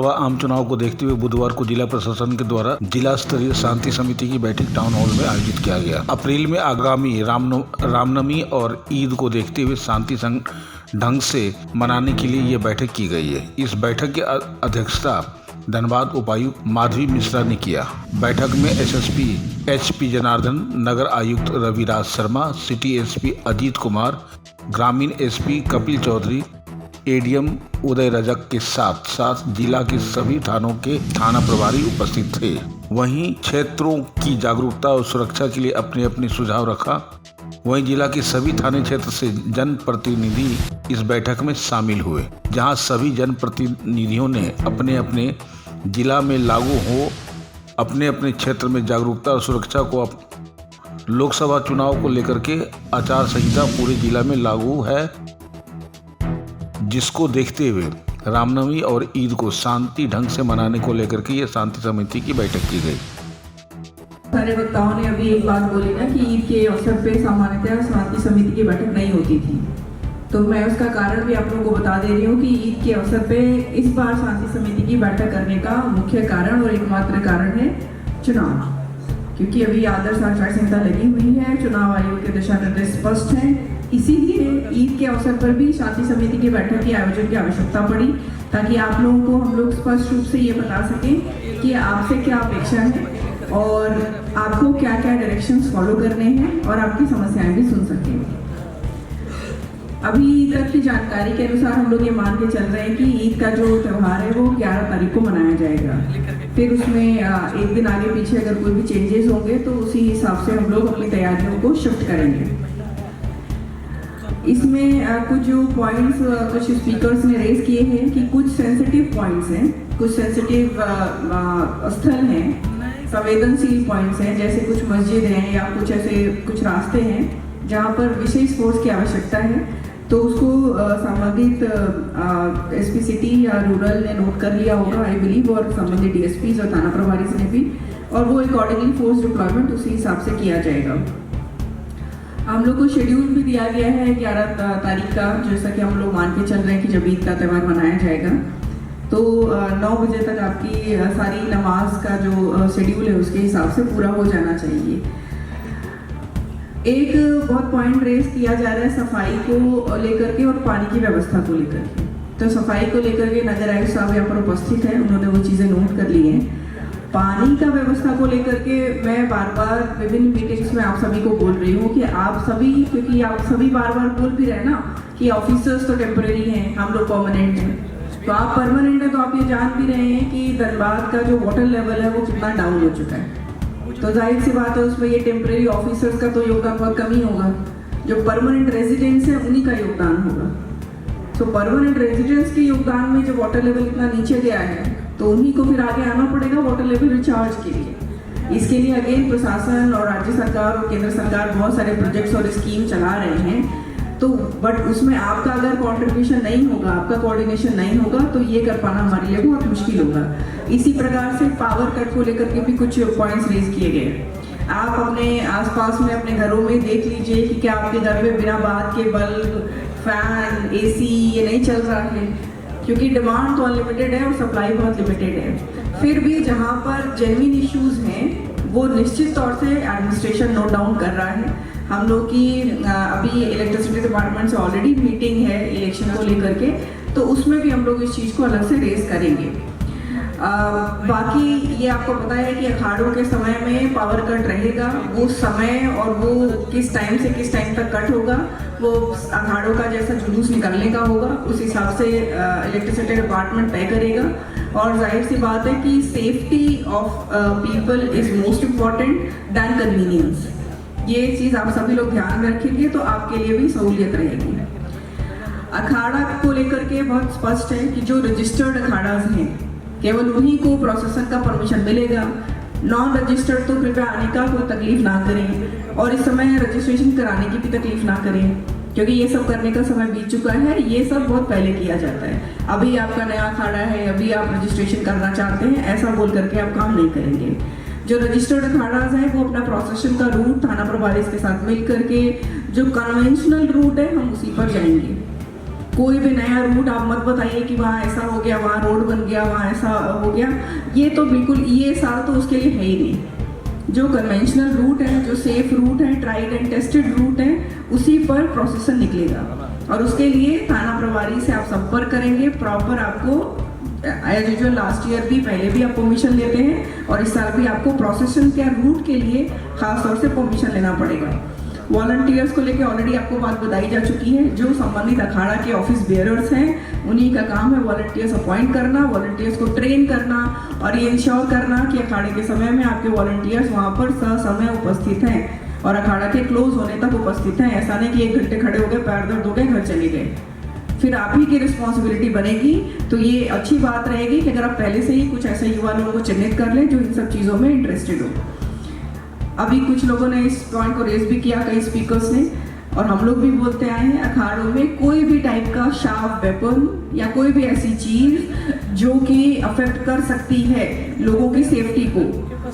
लोकसभा आम चुनाव को देखते हुए बुधवार को जिला प्रशासन के द्वारा जिला स्तरीय शांति समिति की बैठक टाउन हॉल में आयोजित किया गया। अप्रैल में आगामी रामनवमी और ईद को देखते हुए शांति ढंग से मनाने के लिए ये बैठक की गई है। इस बैठक की अध्यक्षता धनबाद उपायुक्त माधवी मिश्रा ने किया। बैठक में एसएसपी HP जनार्दन, नगर आयुक्त रविराज शर्मा, सिटी एसपी अजीत कुमार, ग्रामीण एसपी कपिल चौधरी, एडीएम उदय रजक के साथ साथ जिला के सभी थानों के थाना प्रभारी उपस्थित थे। वहीं क्षेत्रों की जागरूकता और सुरक्षा के लिए अपने अपने सुझाव रखा। वहीं जिला के सभी थाने क्षेत्र से जनप्रतिनिधि इस बैठक में शामिल हुए, जहां सभी जनप्रतिनिधियों ने अपने अपने जिला में लागू हो अपने अपने क्षेत्र में जागरूकता और सुरक्षा को लोकसभा चुनाव को लेकर के आचार संहिता पूरे जिला में लागू है, जिसको देखते हुए रामनवमी और ईद को शांति ढंग से मनाने को लेकर के ये शांति समिति की बैठक की गई। सारे वक्ताओं ने अभी एक बात बोली ना कि ईद के अवसर पे सामान्यतः शांति समिति की बैठक नहीं होती थी, तो मैं उसका कारण भी आप लोगों को बता दे रही हूँ कि ईद के अवसर पे इस बार शांति समिति की बैठक करने का मुख्य कारण और एकमात्र कारण है चुनाव, क्योंकि अभी आदर्श आचार संहिता लगी हुई है, चुनाव आयोग के दिशा निर्देश स्पष्ट हैं। इसीलिए ईद के अवसर पर भी शांति समिति की बैठक के आयोजन की आवश्यकता पड़ी, ताकि आप लोगों को हम लोग स्पष्ट रूप से ये बता सकें कि आपसे क्या अपेक्षा है और आपको क्या क्या डायरेक्शंस फॉलो करने हैं और आपकी समस्याएं भी सुन सकें। अभी तक की जानकारी के अनुसार हम लोग ये मान के चल रहे हैं कि ईद का जो त्यौहार है वो 11 तारीख को मनाया जाएगा। फिर उसमें एक दिन आगे पीछे अगर कोई भी चेंजेस होंगे तो उसी हिसाब से हम लोग अपनी तैयारियों को शिफ्ट करेंगे। इसमें कुछ जो पॉइंट्स कुछ स्पीकर्स ने रेज किए हैं कि कुछ सेंसिटिव पॉइंट्स हैं, कुछ सेंसिटिव स्थल हैं, संवेदनशील पॉइंट्स हैं, जैसे कुछ मस्जिद हैं या कुछ ऐसे कुछ रास्ते हैं जहाँ पर विशेष फोर्स की आवश्यकता है, तो उसको संबंधित एसपी सिटी या रूरल ने नोट कर लिया होगा आई बिलीव, और संबंधित डीएसपीज और थाना प्रभारी ने भी, और वो अकॉर्डिंगली फोर्स डिप्लॉयमेंट उसी हिसाब से किया जाएगा। हम लोग को शेड्यूल भी दिया गया है 11 तारीख का, जैसा कि हम लोग मान के चल रहे हैं कि जब ईद का त्यौहार मनाया जाएगा तो 9 बजे तक आपकी सारी नमाज का जो शेड्यूल है उसके हिसाब से पूरा हो जाना चाहिए। एक बहुत पॉइंट रेस किया जा रहा है सफाई को लेकर के और पानी की व्यवस्था को लेकर के, तो सफाई को लेकर के नगर आयुक्त साहब यहाँ पर उपस्थित है, उन्होंने वो चीज़ें नोट कर ली हैं। पानी का व्यवस्था को लेकर के मैं बार बार विभिन्न मीटिंग्स में आप सभी को बोल रही हूँ कि आप सभी, क्योंकि आप सभी बार बार बोल भी रहे ना कि ऑफिसर्स तो टेम्परेरी हैं, हम लोग परमानेंट हैं, तो आप परमानेंट हैं तो आप ये जान भी रहे हैं कि धनबाद का जो वाटर लेवल है वो कितना डाउन हो चुका है, तो जाहिर सी बात है उसमें ये टेम्परेरी ऑफिसर्स का तो योगदान बहुत कम ही होगा, जो परमानेंट रेजिडेंट्स हैं उन्हीं का योगदान होगा। तो परमानेंट रेजिडेंट्स के योगदान में जो वाटर लेवल इतना नीचे गया है तो उन्हीं को फिर आगे आना पड़ेगा वाटर लेवल रिचार्ज के लिए। इसके लिए अगेन प्रशासन और राज्य सरकार और केंद्र सरकार बहुत सारे प्रोजेक्ट्स और स्कीम चला रहे हैं, तो बट उसमें आपका अगर कंट्रीब्यूशन नहीं होगा, आपका कोऑर्डिनेशन नहीं होगा तो ये कर पाना हमारे लिए बहुत मुश्किल होगा। इसी प्रकार से पावर कट को लेकर के भी कुछ पॉइंट्स रेज किए गए। आप अपने आसपास में अपने घरों में देख लीजिए कि क्या आपके घर में बिना बात के बल्ब, फैन, AC ये नहीं चल रहा है, क्योंकि डिमांड तो अनलिमिटेड है और सप्लाई बहुत लिमिटेड है। फिर भी जहाँ पर जेन्युइन इश्यूज हैं वो निश्चित तौर से एडमिनिस्ट्रेशन नोट डाउन कर रहा है। हम लोग की अभी इलेक्ट्रिसिटी डिपार्टमेंट से ऑलरेडी मीटिंग है इलेक्शन को लेकर के, तो उसमें भी हम लोग इस चीज़ को अलग से रेज करेंगे। बाकी ये आपको पता है कि अखाड़ों के समय में पावर कट रहेगा, वो समय और वो किस टाइम से किस टाइम तक कट होगा वो अखाड़ों का जैसा जुलूस निकलने का होगा उस हिसाब से इलेक्ट्रिसिटी डिपार्टमेंट तय करेगा। और जाहिर सी बात है कि safety of people is most important than convenience, ये चीज़ आप सभी लोग ध्यान में रखेंगे तो आपके लिए भी सहूलियत रहेगी। अखाड़ा को लेकर के बहुत स्पष्ट है कि जो रजिस्टर्ड अखाड़ाज हैं केवल उन्हीं को प्रोसेसर का परमिशन मिलेगा, नॉन रजिस्टर्ड तो कृपया आने का कोई तकलीफ ना करें और इस समय रजिस्ट्रेशन कराने की भी तकलीफ ना करें, क्योंकि ये सब करने का समय बीत चुका है, ये सब बहुत पहले किया जाता है। अभी आपका नया अखाड़ा है, अभी आप रजिस्ट्रेशन करना चाहते हैं, ऐसा बोल करके आप काम नहीं करेंगे। जो रजिस्टर्ड अखाड़ाज है वो अपना प्रोसेशन का रूट थाना प्रभारी के साथ मिल करके जो कन्वेंशनल रूट है हम उसी पर जाएंगे। कोई भी नया रूट आप मत बताइए कि वहाँ ऐसा हो गया, वहाँ रोड बन गया, वहाँ ऐसा हो गया। ये तो बिल्कुल, ये साल तो उसके लिए है ही नहीं। जो कन्वेंशनल रूट है, जो सेफ रूट है, ट्राइड एंड टेस्टेड रूट है, उसी पर प्रोसेसन निकलेगा। और उसके लिए थाना प्रभारी से आप संपर्क करेंगे, प्रॉपर आपको एज यूजुअल लास्ट ईयर भी, पहले भी आप परमिशन लेते हैं और इस साल भी आपको प्रोसेसन के रूट के लिए खास तौर से परमिशन लेना पड़ेगा। वॉलंटियर्स को लेके ऑलरेडी आपको बात बताई जा चुकी है। जो संबंधित अखाड़ा के ऑफिस बेयरर्स हैं, उन्हीं का काम है वॉलंटियर्स अपॉइंट करना, वॉलंटियर्स को ट्रेन करना और ये इंश्योर करना कि अखाड़े के समय में आपके वॉलंटियर्स वहाँ पर ससमय उपस्थित हैं और अखाड़ा के क्लोज होने तक उपस्थित हैं। ऐसा नहीं कि 1 घंटे खड़े हो गए, पैर दर्द हो गए, घर चले गए, फिर आप ही की रिस्पॉन्सिबिलिटी बनेगी। तो ये अच्छी बात रहेगी कि अगर आप पहले से ही कुछ ऐसे युवा लोगों को चिन्हित कर लें जो इन सब चीज़ों में इंटरेस्टेड हो। अभी कुछ लोगों ने इस पॉइंट को रेज भी किया, कई स्पीकर्स ने, और हम लोग भी बोलते आए हैं, अखाड़ों में कोई भी टाइप का शार्प वेपन या कोई भी ऐसी चीज जो कि अफेक्ट कर सकती है लोगों की सेफ्टी को,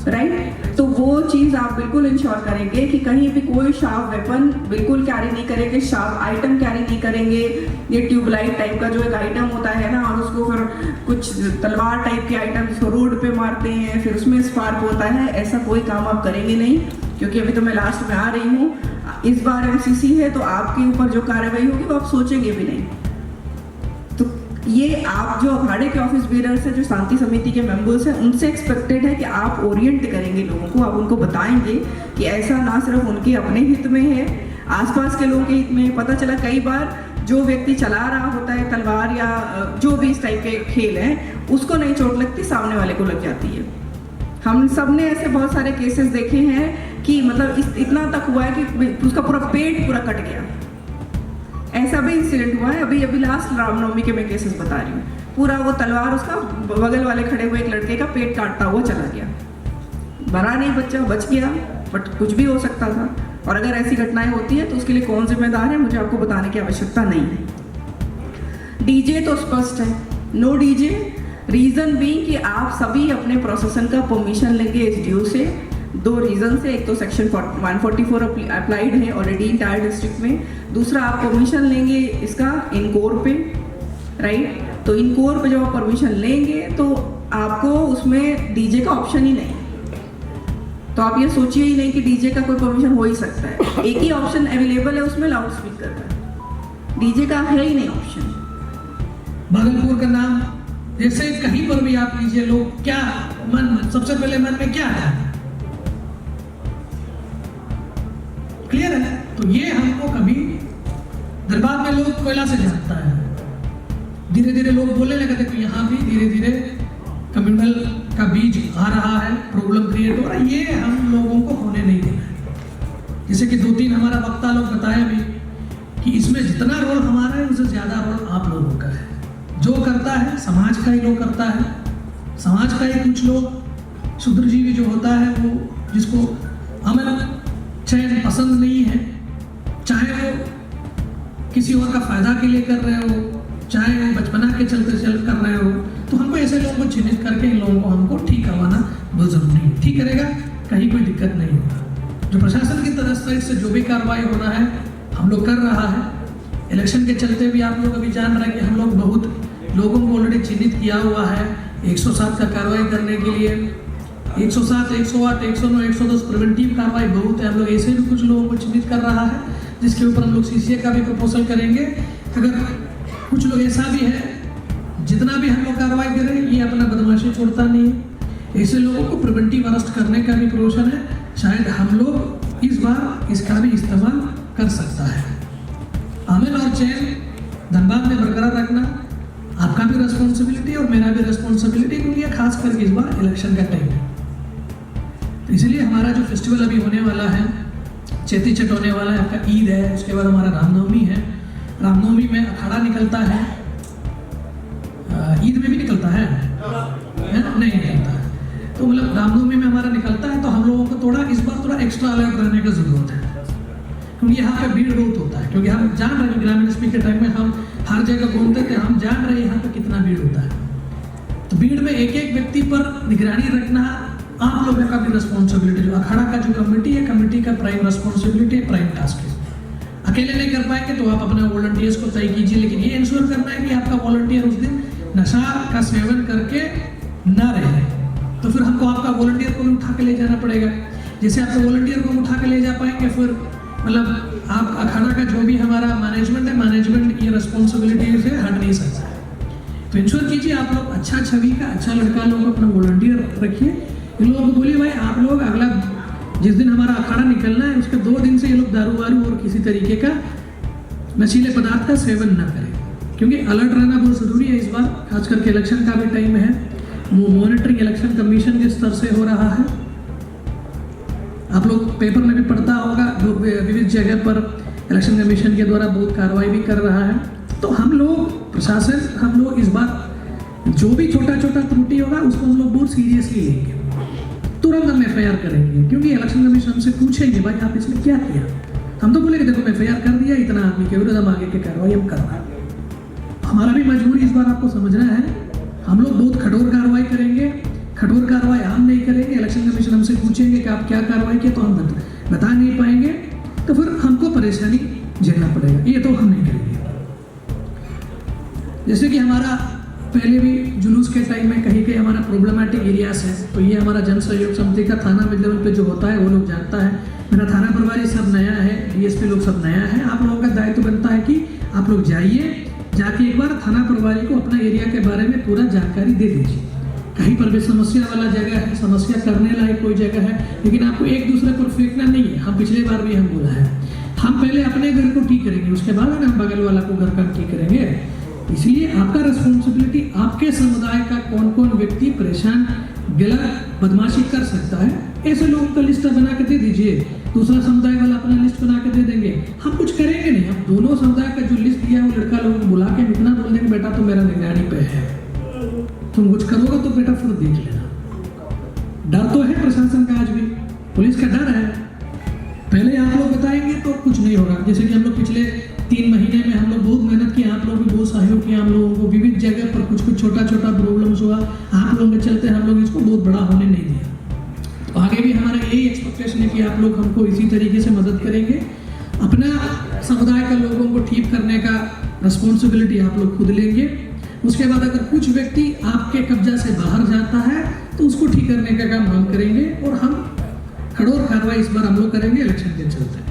राइट, तो वो चीज़ आप बिल्कुल इंश्योर करेंगे कि कहीं भी कोई शार्प वेपन बिल्कुल कैरी नहीं करेंगे, शार्प आइटम कैरी नहीं करेंगे। ये ट्यूबलाइट टाइप का जो एक आइटम होता है ना, और उसको फिर कुछ तलवार टाइप के आइटम जिसको रोड पे मारते हैं, फिर उसमें स्पार्क होता है, ऐसा कोई काम आप करेंगे नहीं। क्योंकि अभी तो मैं लास्ट में आ रही हूँ, इस बार MCC है तो आपके ऊपर जो कार्रवाई होगी वो आप सोचेंगे भी नहीं। तो ये आप जो अखाड़े के ऑफिस बेयरर्स हैं, जो शांति समिति के मेंबर्स हैं, उनसे एक्सपेक्टेड है कि आप ओरिएंट करेंगे लोगों को, आप उनको बताएंगे कि ऐसा ना सिर्फ उनके अपने हित में है, आसपास के लोगों के हित में। पता चला कई बार जो व्यक्ति चला रहा होता है तलवार या जो भी इस टाइप के खेल हैं, उसको नहीं चोट लगती, सामने वाले को लग जाती है। हम सब ने ऐसे बहुत सारे केसेस देखे हैं कि मतलब इतना तक हुआ है कि उसका पूरा पेट पूरा कट गया। ऐसा भी इंसिडेंट हुआ है। अभी लास्ट रामनवमी के मैं केसेस बता रही हूँ, पूरा वो तलवार उसका बगल वाले खड़े हुए एक लड़के का पेट काटता हुआ चला गया। मरा नहीं, बच्चा बच गया, बट कुछ भी हो सकता था। और अगर ऐसी घटनाएं होती है तो उसके लिए कौन जिम्मेदार है, मुझे आपको बताने की आवश्यकता नहीं है। डीजे तो स्पष्ट है, नो डीजे। रीज़न भी कि आप सभी अपने प्रोसेसन का परमिशन लेंगे SDO से। 2 रीज़न से, एक तो सेक्शन 144 अप्लाइड है ऑलरेडी इंटायर डिस्ट्रिक्ट में, दूसरा आप परमिशन लेंगे इसका इनकोर पे, राइट। तो इनकोर पे जब आप परमिशन लेंगे तो आपको उसमें डीजे का ऑप्शन ही नहीं, तो आप ये सोचिए ही नहीं कि डीजे का कोई परमिशन हो ही सकता है। एक ही ऑप्शन अवेलेबल है उसमें, लाउड स्पीकर का, डीजे का है ही नहीं ऑप्शन। भागलपुर का नाम जैसे कहीं पर भी आप लीजिए, लोग क्या सबसे पहले मन में क्या आता है, क्लियर है। तो ये हमको कभी दरबार में लोग कोयला से जानता है, धीरे धीरे लोग बोलने लगे थे, तो यहाँ भी धीरे धीरे कम्युनल का बीज आ रहा है, प्रॉब्लम क्रिएट हो रहा है। ये हम लोगों को होने नहीं देना है। जैसे कि 2-3 हमारा वक्ता लोग बताया भी कि इसमें जितना रोल हमारा है उससे ज्यादा रोल आप लोगों का है। जो करता है समाज का ही लोग करता है, समाज का ही कुछ लोग शुद्रजीवी जो होता है, वो जिसको अमन चैन पसंद नहीं है, चाहे वो किसी और का फायदा के लिए कर रहे हो, चाहे वो बचपना के चलते चल कर रहे हो, तो हमको ऐसे लोगों को चिन्हित करके इन लोगों को हमको ठीक करवाना बहुत जरूरी है। ठीक करेगा, कहीं कोई दिक्कत नहीं होगा। जो प्रशासन की तरफ से जो भी कार्रवाई होना है हम लोग कर रहा है। इलेक्शन के चलते भी आप लोग अभी जान रहे हैं कि हम लोग बहुत लोगों को ऑलरेडी चिन्हित किया हुआ है 107 का कार्रवाई करने के लिए। 107, 108, 109, 110 प्रिवेंटिव कार्रवाई बहुत है। हम लोग ऐसे भी कुछ लोगों को चिन्हित कर रहा है, जिसके ऊपर हम लोग CCA का भी प्रपोजल करेंगे। अगर कुछ लोग ऐसा भी है, जितना भी हम लोग कार्रवाई करें, ये अपना बदमाशी छोड़ता नहीं है, ऐसे लोगों को प्रिवेंटिव अरेस्ट करने का भी प्रोविजन है। शायद हम लोग इस बार इसका भी इस्तेमाल कर सकता है। अमन और चैन धनबाद में बरकरार रखना आपका भी रिस्पॉन्सिबिलिटी और मेरा भी रिस्पॉन्सिबिलिटी, क्योंकि खास करके इस बार इलेक्शन का टाइम है। तो इसलिए हमारा जो फेस्टिवल अभी होने वाला है, चेती चट होने वाला है, आपका ईद है, उसके बाद हमारा रामनवमी है। रामनवमी में अखाड़ा निकलता है, ईद में भी निकलता है नहीं निकलता है। तो मतलब रामनवमी में हमारा निकलता है, तो हम लोगों को थोड़ा इस बार थोड़ा एक्स्ट्रा अलर्ट रहने की जरूरत है, क्योंकि यहाँ पे भीड़ बहुत होता है। क्योंकि हम जान रहे हैं ग्रामीण स्पीक के टाइम में हम हर जगह घूमते थे, हम जान रहे हैं यहाँ पे कितना भीड़ होता है। तो भीड़ में एक एक व्यक्ति पर निगरानी रखना आप लोगों का भी रिस्पॉन्सिबिलिटी, जो अखाड़ा का जो कमेटी है, कमेटी का प्राइम रिस्पॉन्सिबिलिटी, प्राइम टास्क है। अकेले नहीं कर पाएंगे तो आप अपने वॉलंटियर्स को तय कीजिए, लेकिन ये इंश्योर करना है कि आपका वॉलंटियर उस दिन नशा का सेवन करके ना रहे। तो फिर हमको आपका वॉलंटियर को भी उठा के ले जाना पड़ेगा। जैसे आपका वॉलंटियर को उठा के ले जा पाएंगे, फिर मतलब आप अखाड़ा का जो भी हमारा मैनेजमेंट है, मैनेजमेंट ये रिस्पॉन्सिबिलिटी से हट नहीं सकता। तो इंश्योर कीजिए आप लोग अच्छा छवि का अच्छा लड़का लोग अपना वॉलंटियर रखिए। इन लोगों को बोलिए भाई आप लोग अगला जिस दिन हमारा अखाड़ा निकलना है उसके 2 दिन से ये लोग दारू वारू और किसी तरीके का नशीले पदार्थ का सेवन ना करें, क्योंकि अलर्ट रहना बहुत ज़रूरी है। इस बार खास करके इलेक्शन का भी टाइम है, वो मॉनिटरिंग इलेक्शन कमीशन के स्तर से हो रहा है। आप लोग पेपर में भी पढ़ता होगा, विविध जगह पर इलेक्शन कमीशन के द्वारा बहुत कार्रवाई भी कर रहा है। तो हम लोग प्रशासन, हम लोग इस बार जो भी छोटा छोटा त्रुटि होगा उसको हम लोग बहुत सीरियसली लेंगे, तुरंत हम FIR करेंगे, क्योंकि इलेक्शन कमीशन हमसे पूछेंगे भाई आप इसमें क्या किया। हम तो बोलेंगे देखो मैं FIR कर दिया, इतना आदमी के विरुद्ध हम आगे की कार्रवाई हम कर रहे हैं। हमारा भी मजबूरी इस बार आपको समझना है, हम लोग बहुत कठोर कार्रवाई करेंगे। कठोर कार्रवाई हम नहीं करेंगे, इलेक्शन कमीशन हमसे पूछेंगे कि आप क्या कार्रवाई किए, तो हम बता नहीं पाएंगे, तो फिर हमको परेशानी झेलना पड़ेगा। ये तो हम नहीं करेंगे। जैसे कि हमारा पहले भी जुलूस के टाइम में कहीं कहीं हमारा प्रॉब्लमेटिक एरियाज है, तो ये हमारा जन सहयोग समिति का थाना लेवल पे जो होता है वो लोग जानता है। मेरा थाना प्रभारी सब नया है, DSP लोग सब नया है। आप लोगों का दायित्व बनता है कि आप लोग जाइए, जाके एक बार थाना प्रभारी को अपना एरिया के बारे में पूरा जानकारी दे दीजिए। कहीं पर भी समस्या वाला जगह है, समस्या करने लायक कोई जगह है, लेकिन आपको एक दूसरे पर फेंकना नहीं है। हम पिछले बार भी हम बोला है, हम पहले अपने घर को ठीक करेंगे, उसके बाद हम बगल वाला को घर का ठीक करेंगे। इसलिए आपका रिस्पॉन्सिबिलिटी, आपके समुदाय का कौन कौन व्यक्ति परेशान गलत बदमाशी कर सकता है, ऐसे लोगों का लिस्ट बना के दे दीजिए। दूसरा समुदाय वाला अपना लिस्ट बना के दे देंगे। हम कुछ करेंगे नहीं, हम दोनों समुदाय का जो लिस्ट दिया है वो लड़का लोगों को बुला के इतना बोल देंगे बेटा तो मेरा निगरानी पे है, तुम कुछ करोगे तो बेटा फिर देख लेना। डर तो है प्रशासन का, आज भी पुलिस का डर है। पहले आप लोग बताएंगे तो कुछ नहीं होगा। जैसे कि हम लोग पिछले 3 महीने में हम लोग बहुत मेहनत की, आप लोग भी बहुत सहयोग किया हम लोगों को। विविध जगह पर कुछ कुछ छोटा छोटा प्रॉब्लम्स हुआ, आप लोगों के चलते हम लोग इसको बहुत बड़ा होने नहीं दिया। तो आगे भी हमारा यही एक्सपेक्टेशन है कि आप लोग हमको इसी तरीके से मदद करेंगे। अपना समुदाय के लोगों को ठीक करने का रिस्पॉन्सिबिलिटी आप लोग खुद लेंगे। उसके बाद अगर कुछ व्यक्ति आपके कब्जा से बाहर जाता है तो उसको ठीक करने का काम हम करेंगे, और हम कठोर कार्रवाई इस बार हम लोग करेंगे इलेक्शन के चलते।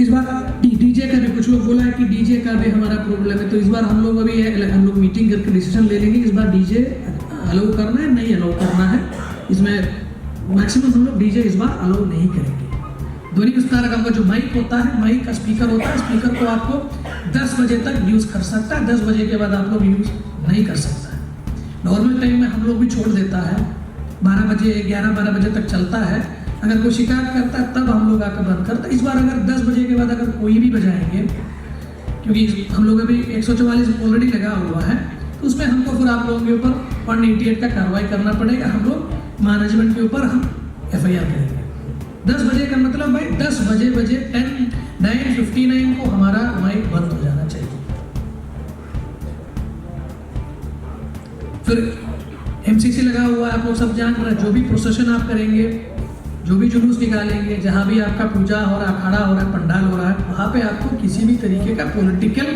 इस बार डीजे का भी कुछ लोग बोला है कि डीजे का भी हमारा प्रॉब्लम है, तो इस बार हम लोग अभी हम लोग मीटिंग करके डिसीजन ले लेंगे इस बार डीजे अलाउ करना है नहीं अलाउ करना है। इसमें मैक्सिमम हम लोग डीजे इस बार अलाउ नहीं करेंगे। ध्वनि विस्तार का जो माइक होता है, माइक का स्पीकर होता है, स्पीकर को आपको 10 बजे तक यूज़ कर सकता है, 10 बजे के बाद आप लोग यूज़ नहीं कर सकता है। नॉर्मल टाइम में हम लोग भी छोड़ देता है, 12 बजे 11-12 बजे तक चलता है। अगर कोई शिकायत करता है तब हम लोग आकर बंद करते हैं। इस बार अगर 10 बजे के बाद अगर कोई भी बजाएंगे, क्योंकि हम लोग अभी 144 ऑलरेडी लगा हुआ है, तो उसमें हमको फिर आप लोगों के ऊपर 188 का कार्रवाई करना पड़ेगा। हम लोग मैनेजमेंट के ऊपर हम FIR करेंगे। 10 बजे का मतलब भाई 10 बजे 9:59 को हमारा माइक बंद हो जाना चाहिए। फिर MCC लगा हुआ है, आप लोग सब जान रहे हैं। जो भी प्रोसेशन आप करेंगे, जो भी जुलूस निकालेंगे, जहाँ भी आपका पूजा हो रहा है, अखाड़ा हो रहा है, पंडाल हो रहा है, वहाँ पे आपको किसी भी तरीके का पॉलिटिकल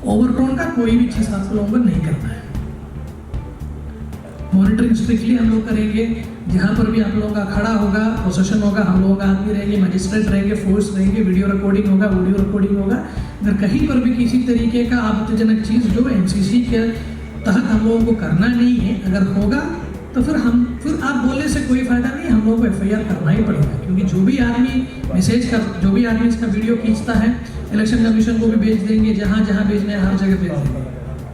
ओवरटोन का कोई भी चीज़ आप लोगों को नहीं करना है। मॉनिटरिंग स्ट्रिक्टली हम लोग करेंगे। जहाँ पर भी आप लोगों का अखाड़ा होगा, प्रोसेशन होगा, हम लोगों का आदमी रहेंगे, मजिस्ट्रेट रहेंगे, फोर्स रहेंगे, वीडियो रिकॉर्डिंग होगा, ऑडियो रिकॉर्डिंग होगा। अगर कहीं पर भी किसी तरीके का आपत्तिजनक चीज़ जो MCC के तहत हम लोगों को करना नहीं है, अगर होगा तो फिर आप बोलने से कोई फायदा नहीं, हम लोगों को FIR करना ही पड़ेगा। क्योंकि जो भी आदमी जो भी आदमी इसका वीडियो खींचता है, इलेक्शन कमीशन को भी भेज देंगे, जहाँ जहाँ भेजना है हर जगह भेज देंगे।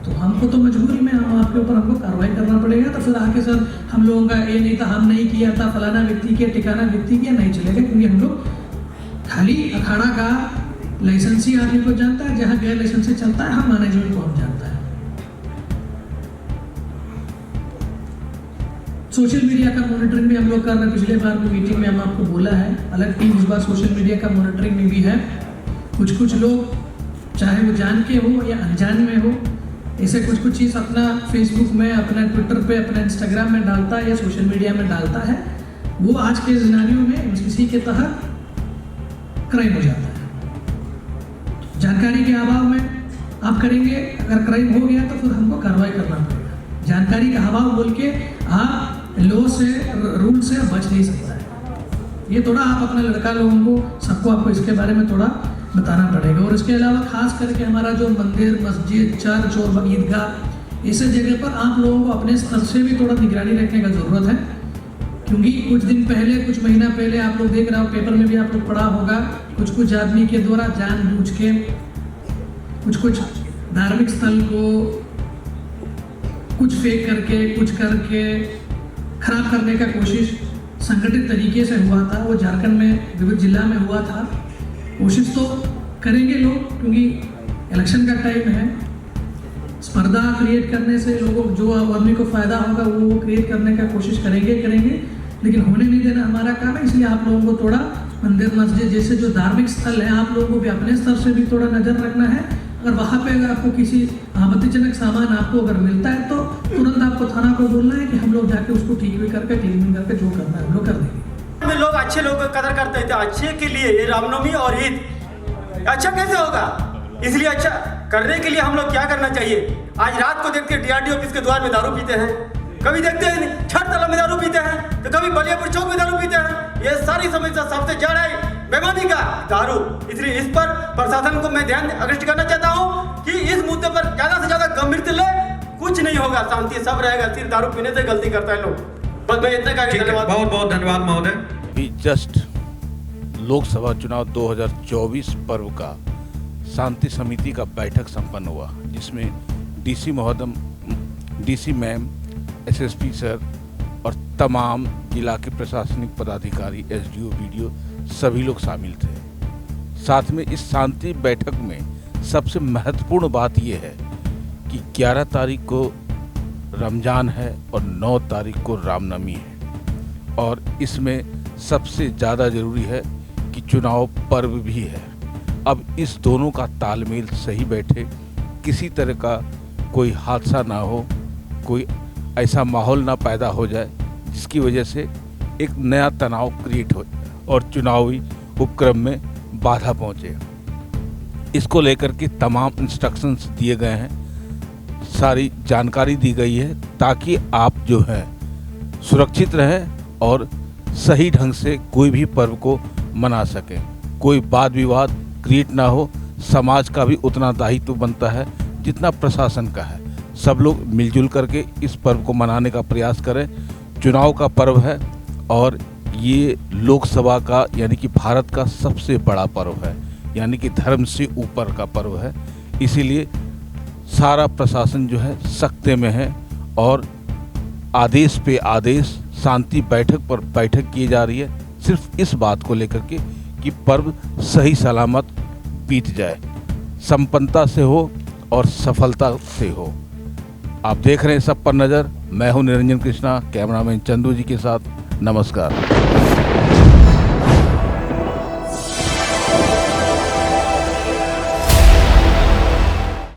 तो हमको तो मजबूरी में हम आपके ऊपर हमको कार्रवाई करना पड़ेगा। तो फिर आके सर हम लोगों का ये नहीं था, हम नहीं किया था, फलाना व्यक्ति किया, ठिकाना व्यक्ति किया, नहीं चलेगा। क्योंकि हम लोग खाली अखाड़ा का लाइसेंसी आदमी को जानता है, जहाँ गैर लाइसेंसी चलता है हम मैनेजमेंट को हम जानता है। सोशल मीडिया का मॉनिटरिंग भी हम लोग कर रहे हैं। पिछले बार भी मीटिंग में हम आपको बोला है, अलग टीम इस बार सोशल मीडिया का मॉनिटरिंग में भी है। कुछ लोग चाहे वो जान के हो या अनजान में हो, ऐसे कुछ चीज़ अपना फेसबुक में, अपना ट्विटर पे, अपना इंस्टाग्राम में डालता है या सोशल मीडिया में डालता है। वो आज के सिनेरियो में MCC के तहत क्राइम हो जाता है। जानकारी के अभाव में आप करेंगे, अगर क्राइम हो गया तो फिर हमको कार्रवाई करना पड़ेगा। जानकारी का अभाव बोल के आप लॉ से, रूल से बच नहीं सकता है। ये थोड़ा आप अपने लड़का लोगों को, सबको आपको इसके बारे में थोड़ा बताना पड़ेगा। और इसके अलावा खास करके हमारा जो मंदिर, मस्जिद, चर्च और ईदगाह, ऐसे जगह पर आप लोगों को अपने स्तर से भी थोड़ा निगरानी रखने का ज़रूरत है। क्योंकि कुछ दिन पहले, कुछ महीना पहले आप लोग देख रहे हो, पेपर में भी आप लोग पढ़ा होगा, कुछ आदमी के द्वारा जानबूझ के कुछ धार्मिक स्थल को कुछ फेक करके, कुछ करके खराब करने का कोशिश संगठित तरीके से हुआ था। वो झारखंड में विविध जिला में हुआ था। कोशिश तो करेंगे लोग, क्योंकि इलेक्शन का टाइम है। स्पर्धा क्रिएट करने से लोगों, जो आदमी को फायदा होगा वो क्रिएट करने का कोशिश करेंगे, लेकिन होने नहीं देना हमारा काम है। इसलिए आप लोगों को थोड़ा मंदिर, मस्जिद जैसे जो धार्मिक स्थल है, आप लोगों को भी अपने स्तर से भी थोड़ा नजर रखना है। अगर वहाँ पे अगर आपको किसी आपत्तिजनक सामान आपको अगर मिलता है तो तुरंत आपको थाना को बोलना है कि हम लोग जाके उसको ठीक भी करके, क्लीनिंग करके जो करना है हम लोग कर देंगे। लोग अच्छे लोगों की कदर करते थे। अच्छे के लिए ये रामनवमी और ईद अच्छा कैसे होगा? इसलिए अच्छा करने के लिए हम लोग क्या करना चाहिए? आज रात को देखते हैं डीआरडी ऑफिस के द्वार में दारू पीते हैं, कभी देखते हैं छठ तला में दारू पीते हैं, तो कभी बलियापुर चौक में दारू पीते हैं। ये सारी समस्या सबसे जड़ है बेईमानी का दारू। इसलिए इस पर प्रशासन को मैं ध्यान आकृष्ट करना चाहता हूँ कि इस मुद्दे पर ज्यादा से ज्यादा गंभीरता ले। कुछ नहीं होगा, शांति सब रहेगा। सिर्फ दारू पीने से गलती करता है लोग। बस मैं इतना कहूँगा। धन्यवाद, बहुत बहुत धन्यवाद महोदय। भी जस्ट लोकसभा चुनाव 2024 पर्व का शांति समिति का बैठक संपन्न हुआ, जिसमें डीसी मैम, एसएसपी सर और तमाम जिला के प्रशासनिक पदाधिकारी, एसडीओ, बीडीओ सभी लोग शामिल थे। साथ में इस शांति बैठक में सबसे महत्वपूर्ण बात यह है कि 11 तारीख को रमजान है और 9 तारीख को रामनवमी है, और इसमें सबसे ज़्यादा ज़रूरी है कि चुनाव पर्व भी है। अब इस दोनों का तालमेल सही बैठे, किसी तरह का कोई हादसा ना हो, कोई ऐसा माहौल ना पैदा हो जाए जिसकी वजह से एक नया तनाव क्रिएट हो और चुनावी उपक्रम में बाधा पहुंचे। इसको लेकर के तमाम इंस्ट्रक्शंस दिए गए हैं, सारी जानकारी दी गई है, ताकि आप जो है सुरक्षित रहें और सही ढंग से कोई भी पर्व को मना सकें, कोई वाद विवाद क्रिएट ना हो। समाज का भी उतना दायित्व बनता है जितना प्रशासन का है। सब लोग मिलजुल करके इस पर्व को मनाने का प्रयास करें। चुनाव का पर्व है और ये लोकसभा का, यानी कि भारत का सबसे बड़ा पर्व है, यानी कि धर्म से ऊपर का पर्व है। इसीलिए सारा प्रशासन जो है सख्ते में है और आदेश पे आदेश, शांति बैठक पर बैठक की जा रही है, सिर्फ इस बात को लेकर के कि पर्व सही सलामत बीत जाए, संपन्नता से हो और सफलता से हो। आप देख रहे हैं सब पर नज़र। मैं हूं निरंजन कृष्णा, कैमरामैन चंदू जी के साथ। नमस्कार।